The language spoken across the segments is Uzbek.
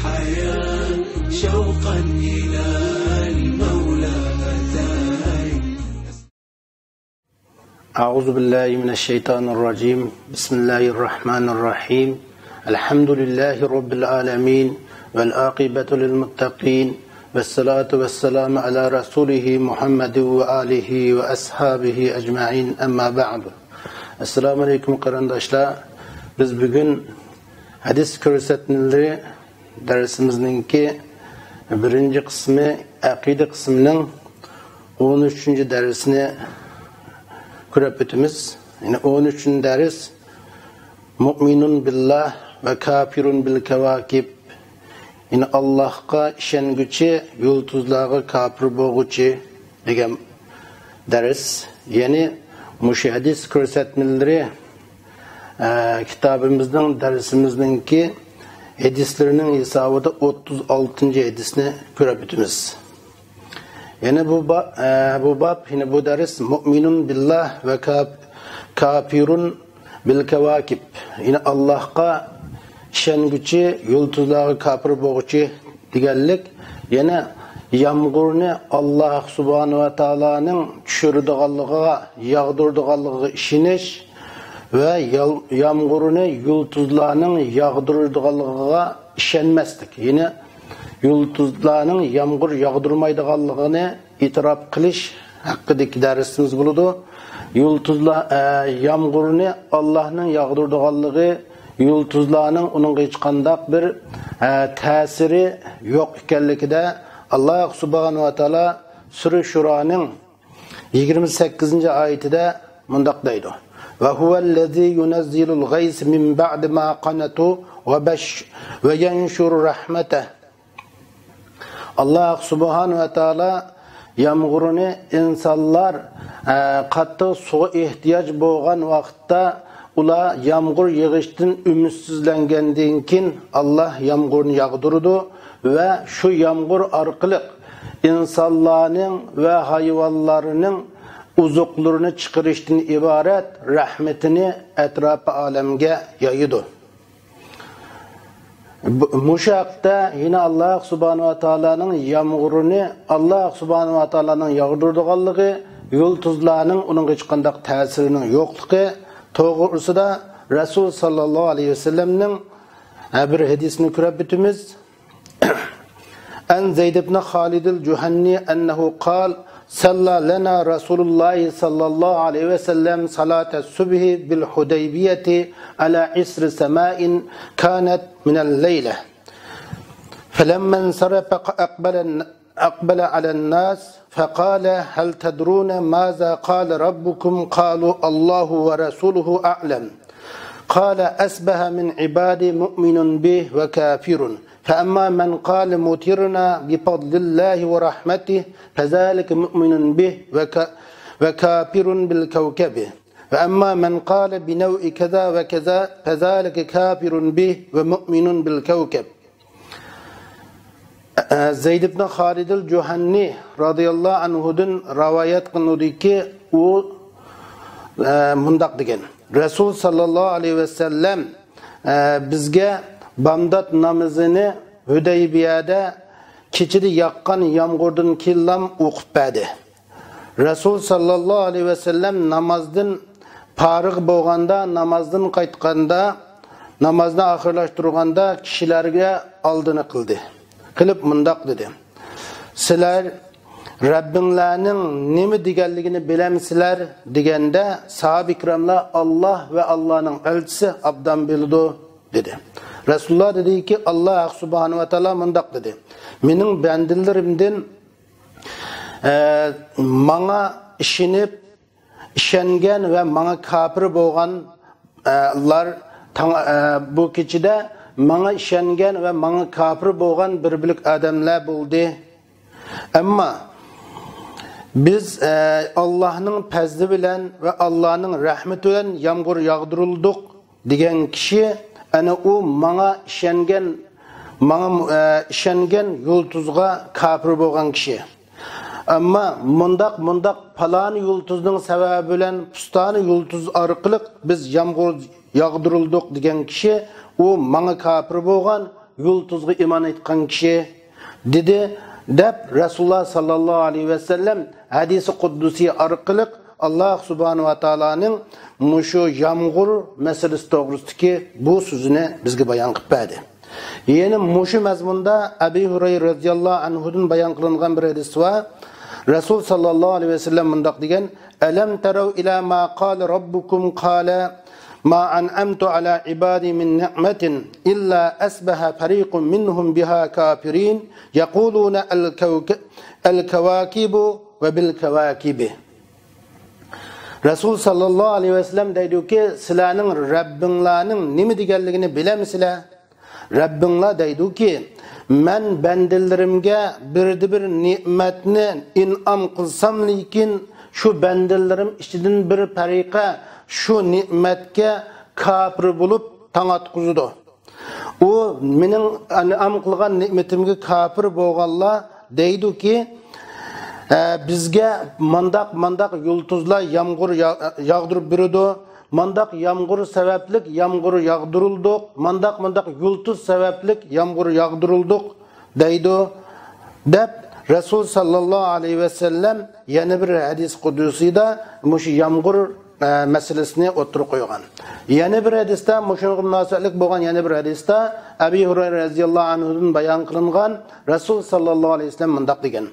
الحياة شوقا إلى المولى أتاي. أعوذ بالله من الشيطان الرجيم. بسم الله الرحمن الرحيم. الحمد لله رب العالمين والعاقبة للمتقين والصلاة والسلام على رسوله محمد وآله وأصحابه أجمعين أما بعد. Esselamu Aleyküm kardeşler. Biz bugün hadis ko'rsatmaları dersimizninki birinci kısmı akide kısmının 13. dersini ko'rib o'tamiz. Yani 13. ders Mu'minun billah ve kafirun bil kavakib. Yani Allah'a işengüçi, yıldızlara kafir boğucu degan ders. Yani hadis ko'rsatmaları kitabımızdan dersimizdeki hadislerinin hesabında 36. hadisini ko'rib o'tamiz. Yani bu bab, yani bu ders Mu'minun billah ve kafirun bil kavakib. Yani Allah'a işengüçi, yıldızlara kafir boğucu deganlik. Yani yağmurni Allah subhanahu ve Taala'nın tushirdiganligiga, yağdırdiganligiga ishonish ve yağmurni yıldızlarning yağdırdiganligiga ishonmaslik. Yani yıldızlarning yağmur yağdırmaydiganligini itiraf qilish haqidagi darsimiz bo'ladi. Yıldızlar yağmurni Allah'ning yağdırdiganligi, yıldızlarning uningga hech qanday bir ta'siri yo'q ekanligida Allah subhanahu ve Taala Sure Şura'nın 28. ayetinde mundaq deydi. Ve huvellezî yunezzilul gays min ba'di ma qanatu ve yenşur rahmeteh. Allah subhanahu ve Taala yağmurunu insanlar qattiq suğa ihtiyaç bo'lgan vaqtda ular yağmur yağışdan ümitsizlengendan keyin Allah yağmurni yağdırdı ve şu yağmur arqali insanların ve hayvanlarının uzuqlarini chiqarishdan iborat rahmetini etrafı alemge yayıdı. Muşaqda yine Allah subhanahu ve Taala'nın yağmurunu Allah subhanahu ve Taala'nın yağdırdiganligi, yıldızlarning uning hech qanday ta'sirining yo'qligi to'g'risida Rasul sallallohu alayhi vasallamning bir hadisini ko'rib o'tamiz. An Zeyd ibn Khalid al-Juhanni ennehu qal salla lana Rasulullah sallallahu aleyhi ve sellem salate subhi bil Hudeybiyeti ala isri sema'in kanet minel leyle. Felemmen sarafa أقبل على الناس فقال هل تدرون ماذا قال ربكم قالوا الله ورسوله أعلم قال أسبح من عبادي مؤمن به وكافر فأما من قال مطرنا بفضل الله ورحمته فذلك مؤمن به وكافر بالكوكب وأما من قال بنوع كذا وكذا فذلك كافر به ومؤمن بالكوكب. Zeyd ibn Khalid al-Juhanni radıyallahu anhu'dan rivayet kılındı ki o mundaq degan. Resul sallallahu aleyhi ve sellem bizge Bamdad namazını Hudeybiye'de keçidi yaqqan yağmurdan killam o'qib berdi. Resul sallallahu aleyhi ve sellem namazdan farıg bo'lganda, namazdan qaytganda, namazni oxirlashtirganda kishilarga oldini qildi. Qilib mundaq dedi. Sizlar Rabbinglarning nima deganligini bilamsizlar deganda sahabe ikramlar Allah ve Allah'ning elchisi abdan bildi dedi. Resulullah dedi ki Allah subhanahu ve Taala mundaq dedi. Mening bandilarimdan manga ishonib, ishongan ve manga kafir bo'lganlar bu kechida manga ishongan ve manga kafir bo'lgan bir bilik odamlar bo'ldi. Ammo biz Allah'ның fazli bilan ve Allah'ның rahmeti bilan yağmur yağdırıldık degan kishi ana u manga ishongan yulduzga kafir bo'lgan kishi. Ama mundaq falan yulduzning sababi bilan pustani yulduz orqali biz yağmur yağdırıldık degan kishi u manga kafir bo'lgan yulduzga iman etgan kishi dedi deb Rasululloh sallallohu alayhi vasallam hadisi quddusi orqali Allah subhanahu va taolaning mushu yomg'ir masalasi to'g'risidagi bu so'zini bizga bayon qilib berdi. Yana mushu mazmunda Abu Hurayra radhiyallohu anhudan bayon qilingan bir hadis var. Rasul sallallohu alayhi vasallam mundaq degan: "Alam taraw ila ma qala robbukum qala ma an'amtu ala ibadi min ni'matin illa asbaha fariqun minhum biha kafirin yaquluna al-kawakibu wa bil kawakibi." Rasul sallallohu alayhi vasallam deydi-ki, sizlarning Rabbinglarning nima deganligini bilamsizlar? Rabbinglar deydi-ki, men bandalarimga bir ne'matni in'om qilsam, lekin shu bandalarim ichidan bir fariqa shu ne'matga kafir bo'lib tong atqizdi. U mening in'om qilgan ne'matimga kafir bo'lganlar deydi-ki, bizga mandaq yulduzlar yomg'ir yog'dirib berdi. Mandaq yomg'ir sabablik yomg'ir yog'dirildik. Mandaq yulduz sabablik yomg'ir yog'dirildik deydi. Deb Rasul sallallohu alayhi vasallam yana bir hadis qudusida mush yomg'ir masalasini o'tirib qo'ygan. Yana bir hadisda mushunga munosabatlik bo'lgan yana bir hadisda Abu Hurayra radhiyallohu anhudan bayon qilingan Rasul sallallohu alayhi vasallam mundaq degan: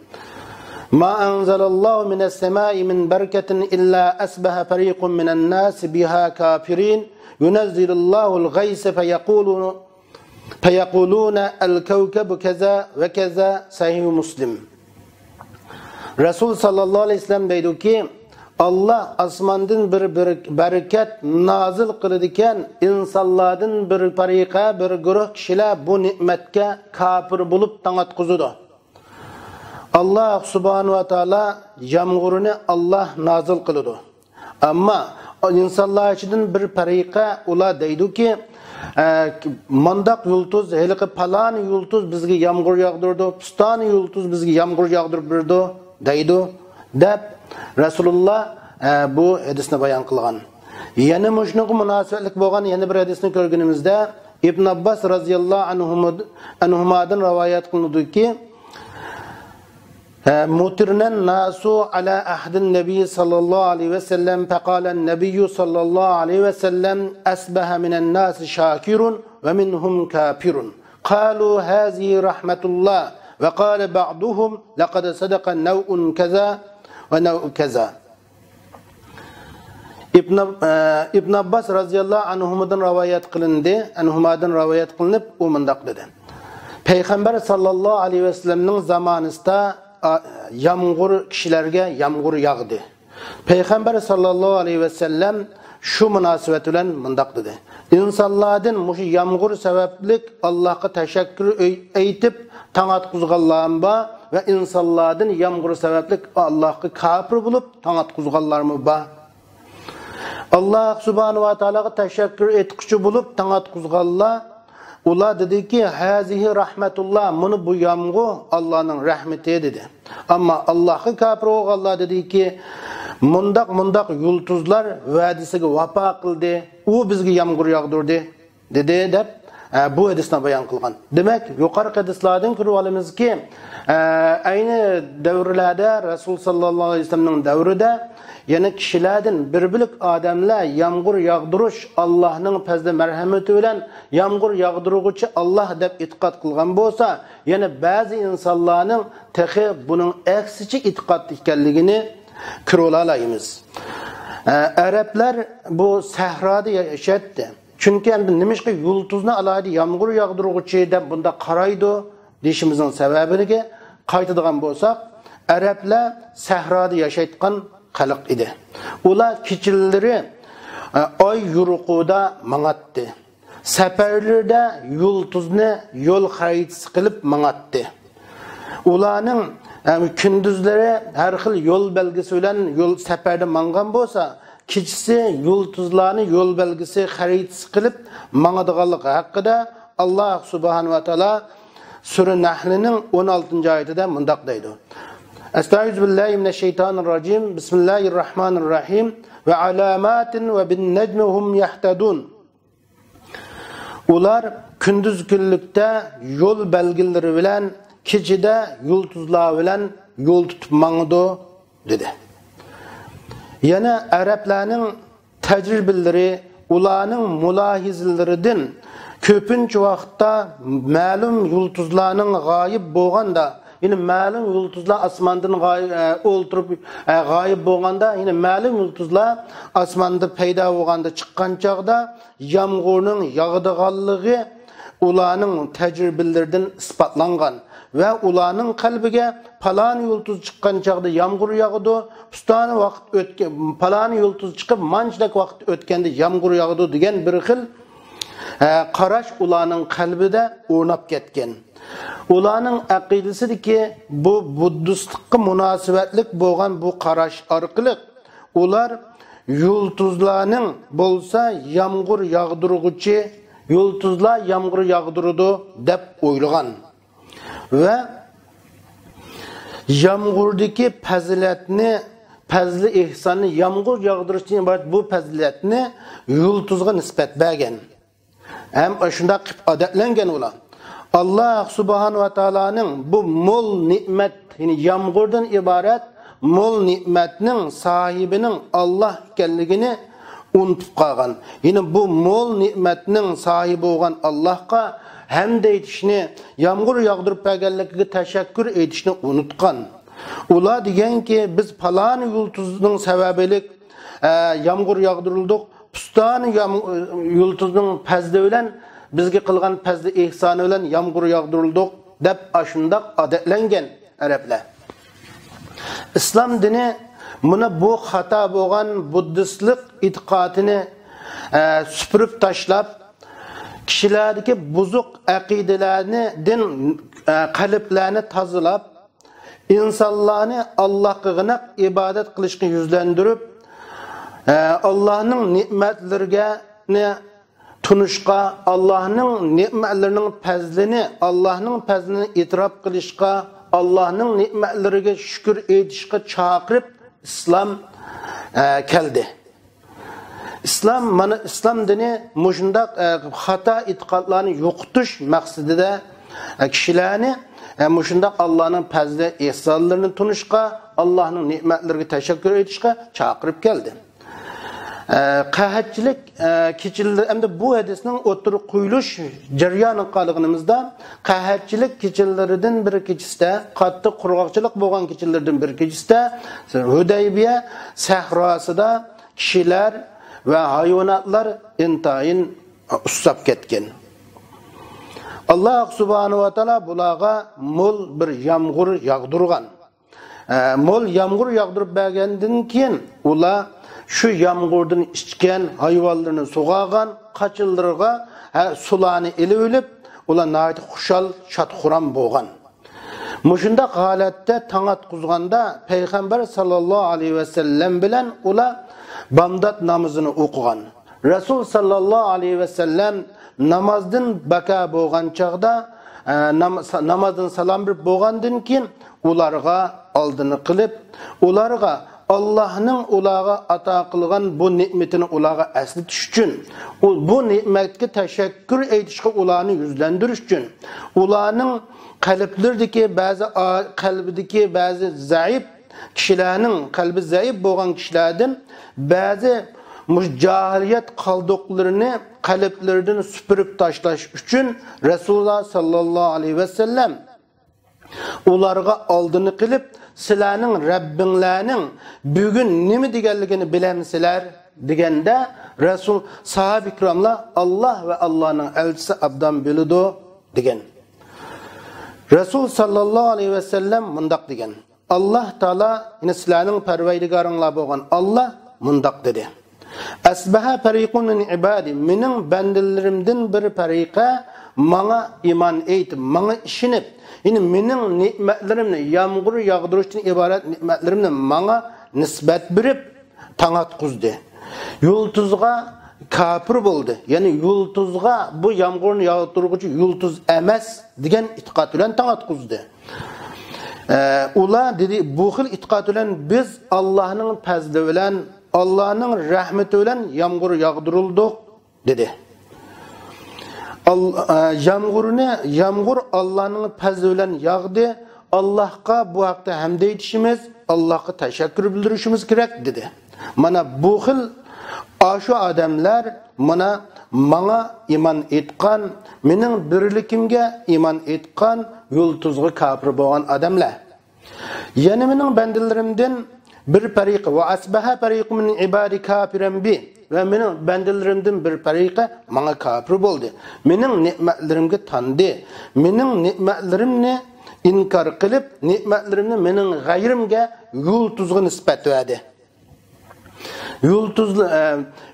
"Ma anzalallahu minas samai min barakatin illa asbaha fariqun minan nas biha kafirin yunazzilullahu al-ghaysa fayaquluna al-kawkabu kaza va kaza." Sahih Muslim. Rasul sallallohu alayhi vasallam deydi-ki, Allah asmandan bir barakat nazil qiladigan insonlardan bir fariqa, bir guruh kishilar bu ne'matga kafir bo'lib tong atqizdi. Allah subhanahu wa taala yomg'irni Allah nazil qiladi. Ammo insonlar ichidan bir fariqa ular deydi-ki, mandaq yulduz, haliqi falan yulduz bizga yomg'ir yog'dirdi, piston yulduz bizga yomg'ir yog'dirib berdi deydi deb Rasululloh bu hadisni bayon qilgan. Yana mushunga munosabatlik bo'lgan yana bir hadisni ko'rganimizda Ibn Abbas radhiyallohu anhumadan rivoyat qilinadiki, "Mutirna nasu ala ahdin nabiy sallallohu alayhi vasallam faqala an-nabiy sallallohu alayhi vasallam asbaha minan nas shakirun va minhum kafirun. Qalu hazihi rahmatullah va qala ba'duhum laqad sadaqa naw'un kaza va naw'u kaza." İbn Abbas radhiyallohu anhudan rivoyat qilinib, u mundaq dedi: Payg'ambar sallallohu alayhi vasallamning zamonida yomg'ir kishilarga yomg'ir yog'di. Payg'ambar sallallohu alayhi vasallam shu munosabat bilan mundaq dedi: insonlardan mushu yomg'ir sababli Allohga tashakkur aytib tong atqizganlarmi bor va insonlardan yomg'ir sababli Allohga kafir bo'lib tong atqizganlarmi bor? Allah subhanahu wa taolaga tashakkur etquchi bo'lib tong atqizganlar ular dediki, hazihi rahmatullah, bunu bu yomg'ir Allohning rahmati dedi. Ammo Allohga kafir bo'lganlar dediki, mundaq yulduzlar va'dasiga vafo qildi, u bizga yomg'ir yog'dirdi dedi deb bu hadisni bayon qilgan. Demak, yuqorqi hadislardan ko'rib olamizki, ayni davrlarda Rasul sallallohu alayhi vasallamning davrida yana kishilardan bir-birlik odamlar yomg'ir yog'dirish Allohning fazli marhamati bilan yomg'ir yog'diruvchi Alloh deb e'tiqod qilgan bo'lsa, yana ba'zi insonlarning texi buning aksicha e'tiqod ekanligini ko'ra olamiz. Arablar bu sahroda yashatdi. Chunki endi nimishqa yulduzni alaydi yomg'ir yog'diruvchi deb bunda qaraydi deyishimizning sababiga qaytadigan bo'lsak, Arablar sahroda yashayotgan xalq edi. Ular kechalari oy yo'ruqida mang'atdi. Safarlarda yulduzni yo'l xaritasi qilib mang'atdi. Ularning kunduzlari har xil yo'l belgisi bilan yo'l safarda mangan bo'lsa, kechasi yulduzlarni yo'l belgisi xaritasi qilib mangadiganligi haqida Alloh subhanahu va taolo Sura Nahlning 16-oyatida mundaq deydi: Estağfirullah mineşşeytanirracim. Bismillahirrahmanirrahim. Ve alamatin ve bin necmi hum yahtadun. Ular Kündüz kunlikda yo'l belgilari bilan, kechida yulduzlar bilan yo'l tutib mangdi dedi. Yana arablarning tajribalari, ularning mulahizalaridan ko'pincha vaqtda ma'lum yulduzlarning g'oyib bo'lganda, yine ma'lum yulduzlar osmondan o'ltirib g'oyib bo'lganda, yine ma'lum yulduzlar osmonda paydo bo'lganda chiqqan chog'da yomg'irning yog'diganligi ularning tajribalaridan isbotlangan ve ularning qalbiga falan yulduz chiqqan chog'da yomg'ir yog'di, ustani vaqt o'tgan, falan yulduz chiqib manchdak vaqt o'tganda yomg'ir yog'di degan bir xil qarash ularning qalbida o'rnab ketgan. Ularning aqidasidagi bu buddistlikka munosabatlik bo'lgan bu qarash orqali ular yulduzlarning bo'lsa yomg'ir yog'diruvchi, yulduzlar yomg'ir yog'diradi deb o'ylagan. Ve yomg'irdagi fazli ihsonni yomg'ir yog'dirishdan iborat bu fazilatni yulduzga nisbat bergan. Hem shunda qilib odatlangan ular. Allah subhanahu va taolaning bu mo'l ne'mat, ya'ni yomg'irdan iborat mo'l ne'matning sohibining Allah ekanligini unutib qolgan. Yine bu mo'l ne'matning sohibi bo'lgan Allohga hamd etishni, yomg'ir yog'dirib berganligiga tashakkur etishni unutgan. Ular deganki biz falan yulduzning sababilik yomg'ir yog'dirildik. Pustan yulduzning fazli bilan bizga qilgan fazli ihsoni bilan yomg'ir yog'dirildik deb ashundaq odatlangan arablar. Islom dini buni bu xato bo'lgan buddistlik e'tiqodini supurib tashlab, kishilardagi buzuq aqidalarni, din qalblarini tozalab, insonlarni Allohga g'inaq ibodat qilishga yuzlantirib, Allah'ın nimetlerine tunuşqa, Allah'ın nimetlerinin fazlini itiraf qilishqa, Allah'ın nimetlerine şükür etishqa chaqirib İslam keldi. İslam dini mushundaq xato e'tiqodlarni yo'qotish maqsadida kishilarni mushundaq Allah'ın fazli ihsonlarini tunishqa, Allah'ın nimetleriga tashakkur etishqa chaqirib keldi. Qahatchilik keçilir, hem de bu hadisning o'tiri quyilish jarayoni qolganimizda qahatchilik keçilaridan bir kechisida, qattiq qurg'oqchilik bo'lgan keçilardan bir kechisida Hudaybiya sahrosida kishilar ve hayvanotlar intayin ustab ketgan. Allah subhanahu va taolo bularga mo'l bir yomg'ir yog'dirgan. Mo'l yomg'ir yog'dirib bergandan keyin ular şu yomg'irdan ichgan hayvonlarni sug'agan, qachillarga sularni ilib, ular nayt xushal, shatxuram bo'lgan. Mushunda holatda tong atqizganda payg'ambar sallallohu alayhi vasallam bilan ular bamdod namozini o'qigan. Rasul sallallohu alayhi vasallam namozdan baka bo'lgan chog'da namozdan salom berib bo'lgandan keyin ularga oldini qilib, ularga Allah'ın ularga ata qilgan bu ne'matini ularga eslatish uchun, bu ne'matga tashakkur etishga ularni yuzlantirish uchun, ularning qalbidagi ba'zi zaif kishilarning, qalbi zaif bo'lgan kishilardan ba'zi jahiliyat qoldiqlarini qalblaridan supurib tashlash uchun Rasululloh sallallohu alayhi vasallam ularga oldini qilib, sizlarning Rabbinglarning bugun nima deganligini bilamsizlar deganda Rasul sahabe ikramlar Allah ve Allah'ın elchisi abdan biladi degan. Rasul sallallohu alayhi vasallam mundaq degan. Allah Taala sizlarning parvardigoringlar bo'lgan Allah mundaq dedi. Asbaha fariqun min ibadi, mening bandalarimdan bir fariqa manga iman etib, manga ishinib, yine mening ne'matlarimni yomg'ir yog'dirishdan iborat ne'matlarimni manga nisbat berib tong atqizdi. Yulduzga kafir bo'ldi. Ya'ni yulduzga bu yomg'irni yog'diruvchi yulduz emas degan e'tiqod bilan tong atqizdi. Ular dedi, bu xil e'tiqod bilan biz Allohning fazli bilan, Allohning rahmati bilan yomg'ir yog'dirildik dedi. Yağmur Allah'ın fazlı bilen yağdı. Allah'a bu hakta hamd etişimiz, Allah'a teşekkür bildirişimiz gerek dedi. Mana bu xil aşu adamlar mana iman etkan, mening birlikimge iman etkan, yultuzgu kafir boğan adamlar. Yani mening bandalarimdan bir tariqi ve asbaha tariqu min ibadi kafiran bi. Ve mening bandalarimdan bir tariqi mana kafir bo'ldi. Mening ne'matlarimga tandı. Mening ne'matlarimni inkar qilib, ne'matlarimni mening g'ayrimga yultuzga nisbat berdi.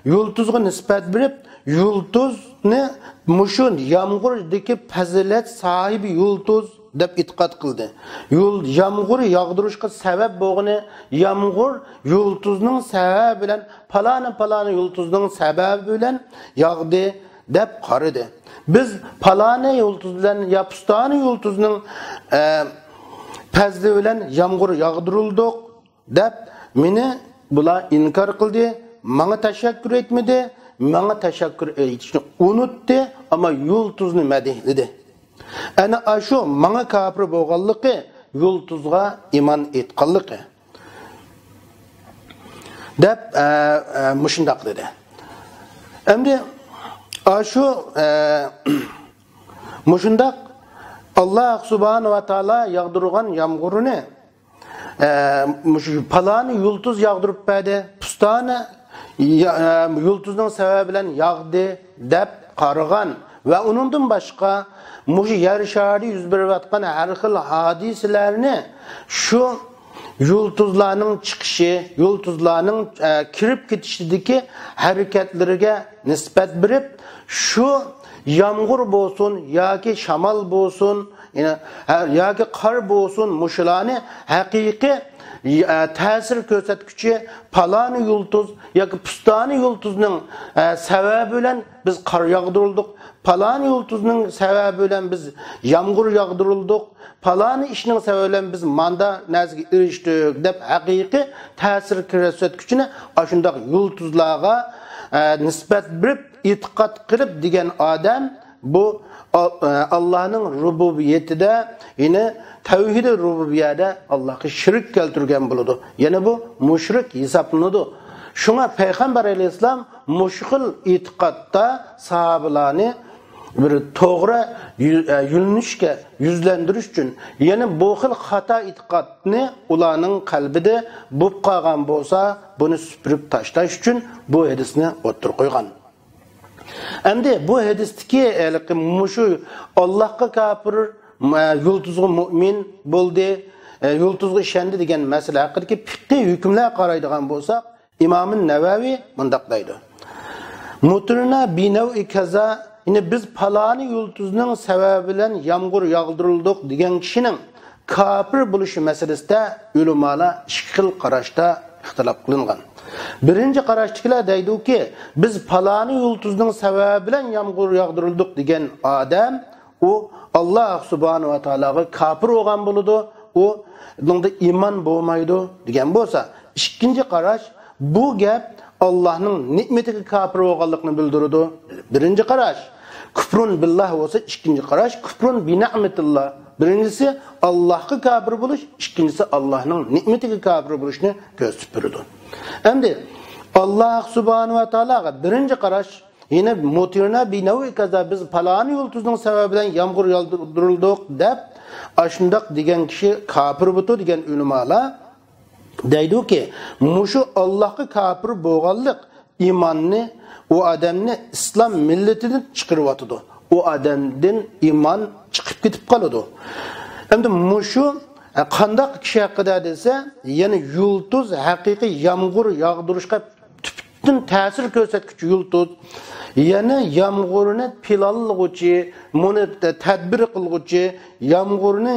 Yultuzga nisbat berib, yultuzni mushun yağmurdagi fazilat sahibi yultuz deb e'tiqod qildi. Yağmur yağdırışqa sabab bo'lgani, yağmur yultuzning sababi bilan palani yultuzning sababi bilan yağdı deb qaradi. Biz palani yultuz bilan yapustani yultuzning fazli bilan yağmur yağdırıldık deb meni bular inkar qildi, menga teşekkür etmedi, menga teşekkür etishni unutdi, ama yultuzni madihladi. Ana ashu menga kafir bo'lganligi yultuzga iman etganligi deb mushundaq dedi. Endi ashu mushundaq Allah subhanahu va taala yağdırgan yağmurunu palani yultuz yağdırıp berdi, pustani yultuzning sababi bilan yağdı deb qaragan ve onundan başqa muş yer şarida yuz berayotgan har xil hodisalarni shu yultuzlarning chiqishi, yultuzlarning kirib ketishidagi harakatlariga nisbat berib, shu yağmur bo'lsin yoki shamol bo'lsin, yoki qor bo'lsin, mushlarni haqiqiy ta'sir ko'rsatuvchi palani yultuz yoki pustani yultuzning sababi bilan biz qor yog'dirildik, palani yultuzning sababi bilan biz yağmur yog'dirildik, palani ishning sababi bilan biz manda nazga erishdik deb haqiqiy ta'sir ko'rsatuvchini ashundaq yultuzlarga nisbat berib e'tiqod qilib degan odam bu Allah'ın rububiyetide yine tevhid-i rububiyede Allah'a şirk keltirgen buludu. Yani bu müşrik hesaplanıdı. Şuna Peygamber Aleyhisselam müşkil itikatta sahabelarını bir doğru yönünüşke yüzlendiriş için, yani bu xil hata itikadını ulanın kalbide bulup qalgan bolsa bunu süpürüp taşlaş için bu hadisini otur koygan. Endi bu hadisdagi mushu Allohga kafir, yultuzga mu'min bo'ldi, yultuzga ishondi degan masala haqidagi fiqhiy hukmlar qaraydigan bo'lsak, Imom Navaviy mundaq deydi. Mutrina binavi kaza, yine biz palani yultuzning sababi bilan yağmur yağdırıldık degan kishining kafir bo'lishi masalasida ulamolar ikki xil qarashda ixtilof qilingan. Birinci qarashchilar deydi-ki, biz palani yultuzning sababi bilan yağmur yağdırıldık degan odam, o Allah subhanahu va taolaga kafir bo'lgan bo'ladi, o bunda iman bo'lmaydi degan bo'lsa, ikkinchi qarash bu gap Allah'ning ne'matiga kafir bo'lganligini bildiradi. Birinchi qarash kufrun billah bo'lsa, ikkinchi qarash kufrun bi ni'matillah. Birincisi Allah'ga kafir bo'lish, ikkinchisi Allah'ning ne'matiga kafir bo'lishni ko'rsatib beradi. Endi Allah subhanahu va taolaga birinchi qarash yine mutirna binavi kaza, biz palani yultuzning sababidan yağmur yağdırıldık deb ashundaq degan kishi kafir bo'ldi degan ulamolar deydi-ki, mushu Allah'ga kafir bo'lganlik imanni o odamni islom millatidan chiqarib atadi. O odamdan iman chiqib ketib qoladi. Endi mushu qandaq kishi haqida desa, yani yultuz haqiqiy yağmur yağdırışqa tüptün ta'sir ko'rsatuvchi yultuz, yani yağmurni planlovchi, buni tadbir qiluvchi, yağmurni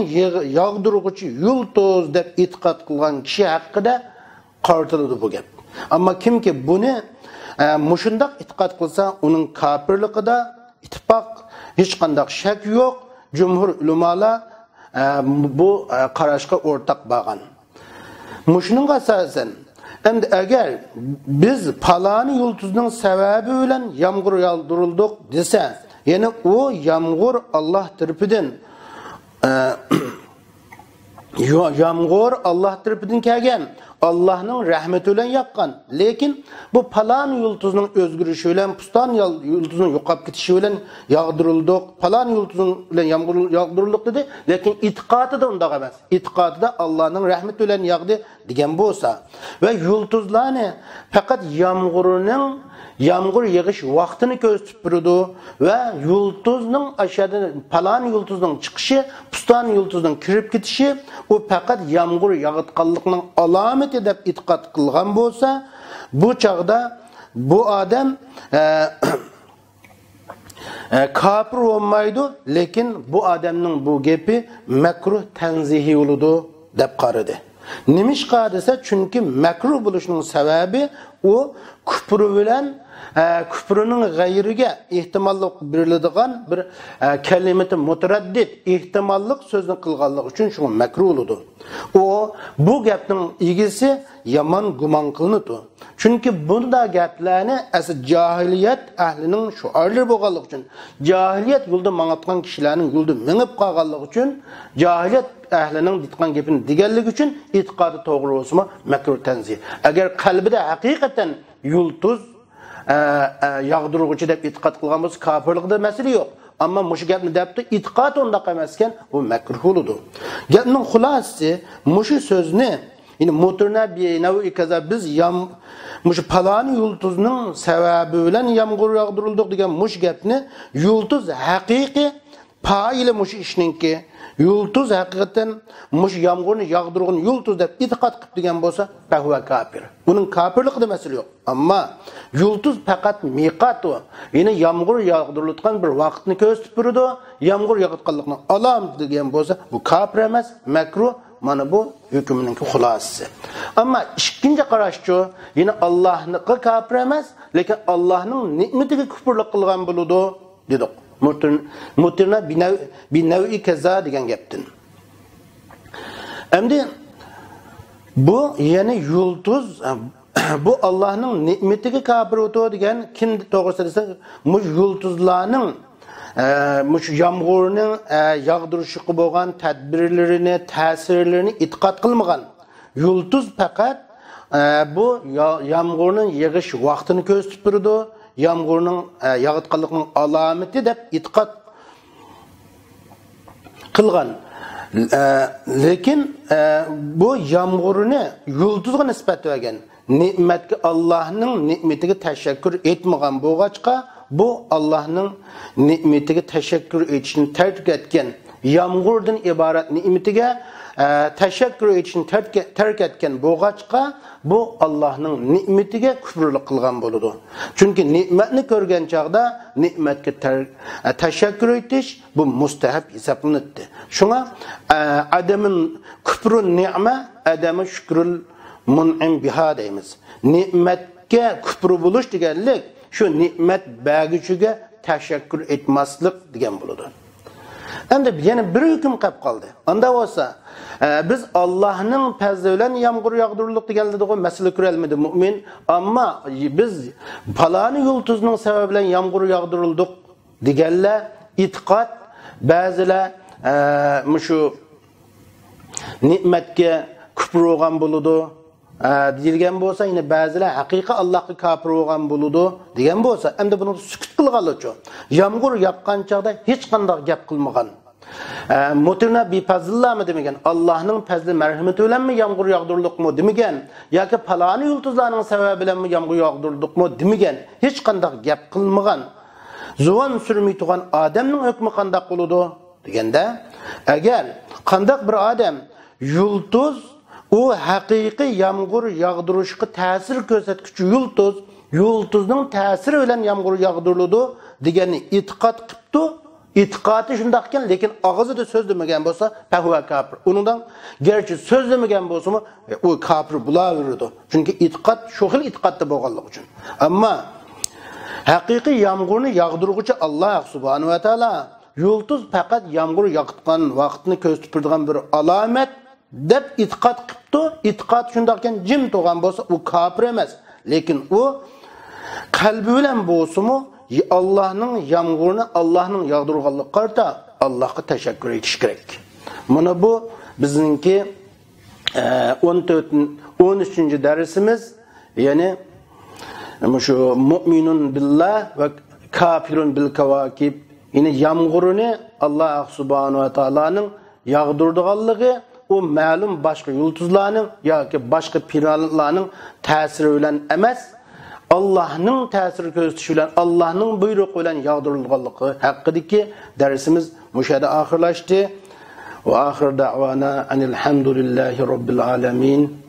yağdıruvchi yultuz deb e'tiqod qilgan kishi haqida qartiladi bu gap. Ammo kimki buni mushundaq e'tiqod qilsa, uning kafirligida ittifoq hech qanday shak yo'q. Jumhur ulamolar bu qarashga o'rtaq bo'lgan. Mushunga asosan endi agar biz palani yultuzning sababi bilan yağmur yağdırıldık desa, Yani o yağmur Allah tarafından yağmur Allah tarafından kelgan. Allah'ın rahmeti bilen yaqqan. Lekin bu palan yıldızının özgürüşü bilen, pustan yıldızının yo'qolib ketishi bilen yağdırıldık. Palan yıldızının bilen yağdırıldık dedi. Lekin itiqadı da undaq emas. Itiqadı da Allah'ın rahmeti bilen yağdı degan bolsa ve yıldızlarni faqat yağmur yağış vaqtini ko'rsatib turadi ve yıldızning aşağıda palan yıldızning chiqishi, pustan yıldızning kirib ketishi o faqat yağmur yağıtqanligining alameti deb itiqad qilgan bo'lsa, bu chaqda bu odam kafir olmaydı, lekin bu adamning bu gapi makruh tanzihi bo'ladi deb qaradi. Nimishqa desa, chunki makruh bo'lishining sababi o kufr bilan küfrünün gayriga ehtimollik beriladigan bir kalimati mutaraddid ehtimollik so'zni qilganligi uchun shu makruh bo'ladi. O bu gapning egisi yomon gumon qilinadi. Chunki bunda gaplarni asl jahiliyat ahlining shuarlari bo'lganligi uchun, jahiliyat yo'lda mang'atgan kishilarning yo'lda minib qolganligi uchun, jahiliyat ahlining ditgan gapini deganligi uchun e'tiqodi to'g'ri bo'lsa makruh tanzih. Agar qalbida haqiqatan yulduz yağdırıcı deb e'tiqod qilgan bo'lsa, kafirlikda masala yo'q. Ammo mushu gapni debdi, e'tiqod undaq emas ekan, bu makruh bo'ladi. Gapning xulosasi mushu so'zni, ya'ni mutirna bi navi kaza biz mushu palani yulduzning sababi bilan yağmur yağdırıldık degan mush gapni yulduz haqiqiy faili mush ishninki yulduz haqiqatan mush yağmurni yağdırgan yulduz deb e'tiqod qilib degan bo'lsa, bahva kafir. Bunun kafirlikde mesele yok. Ama yulduz fakat miqat o. Yine yağmur yağdırılgan bir vaqtni ko'rsatib turadi. Yağmur yağıtqanligini alam degan bo'lsa, bu kafir emas, makruh. Mana bu hükmünün xulosasi. Ama ikkinchi qarashchi, yine Allah'niki kafir emas, lekin Allah'ning ne'matiga kufrlik qilgan bo'ladi dedik. Mutirna binavi kaza degan gapdan. Endi bu yani yulduz bu Allah'ın nimetine kafir olduğu degan kim to'g'risida desa, mush yulduzlarning mush yağmurning yağdırışıqı bo'lgan tadbirlarini, ta'sirlarini e'tiqod qilmagan. Yulduz faqat bu yağmurning yağış vaqtini ko'rsatib turadi, yağmurning yağıtqanligining alamati deb e'tiqod qilgan. Lekin bu yağmurni yulduzga nisbat etgan. Nimetki Allah'ın nimetiga teşekkür etmagan bo'lg'achqa, bu Allah'ın nimetiga teşekkür etishini terk etgan, yağmurdan iborat nimetiga teşekkür etishini terk etgan bo'lg'achqa, bu Allah'ın nimetiga kufrlik qilgan bo'ladi. Chunki nimetni ko'rgan chaqda nimetga teşekkür etish bu mustahab hisoblanadi. Shunga adamın kufrun ni'ma, adamı şükrül mun'im biha deymiz. Nimetga kufr bo'lish deganlik shu nimet bergüchiga teşekkür etmaslik degan bo'ladi. Endi yana bir hukm qolib qoldi. Unda bo'lsa, biz Allohning fazli bilan yağmur yağdırıldık deganlarda qo'y masala ko'rolmadi mu'min, ammo biz falani yulduzning sababi bilan yağmur yağdırıldık deganlar e'tiqod, ba'zilar shu ne'matga kufr bo'lgan bo'ladi deyilgan bo'lsa, yine ba'zilar haqiqiy Allohga kafir bo'lgan bo'ladi degan bo'lsa, endi buni sukut qilganlarcha yağmur yoqqan chaqda hech qanday gap qilmagan. Mutirna bi fazillarmi demagan, Allohning fazli marhamati bilanmi yağmur yağdırdıkmı demagan, yoki falani yulduzlarning sababi bilanmi yağmur yağdırdıkmı demagan, hech qanday gap qilmagan. Zuvan sürmey turgan odamning hukmi qanday bo'ladi deganda, agar qanday bir odam yulduz o haqiqiy yağmur yağdırışqa ta'sir ko'rsatuvchi yulduzning ta'siri bilan yağmur yağdırıladi deganni e'tiqod qilibdi. E'tiqodi shundoq ekan, lekin og'zida so'zlamagan bo'lsa, bahva kafir. Uningdan garchi so'zlamagan bo'lsa-mu, u kafir bo'laveradi. Chunki e'tiqod shu xil e'tiqodda bo'lganligi uchun. Ammo haqiqiy yağmurni yağdırg'uvchi Alloh subhanahu va taolo yulduz faqat yağmur yağitgan vaqtni ko'rsatib turadigan bir alomat deb e'tiqod qilibdi. E'tiqod shundoq ekan, jim turgan bo'lsa, u kafir emas. Lekin u qalbi bilan bo'lsa-mu, Allah'ның yağmurunu Allah'ның yağdırganlığı qarta Allah'a teşekkür etiş gerek. Mana bu bizninki 13. dersimiz, yani şu mu'minun billah ve kafirun bil kavakib. Yine yağmurunu Allah subhanahu ve ta'ala'nın yağdırganlığı o ma'lum başka yıldızlarının yoki başka piramidlarning ta'siri bilan emas, Allah'ның ta'siri ko'rsatishi bilan, Allah'ның buyrug'i bilan yağdırılganligi haqidagi dersimiz mushada oxirlashdi. Ve ahir da'vana enelhamdülillahi rabbil alamin.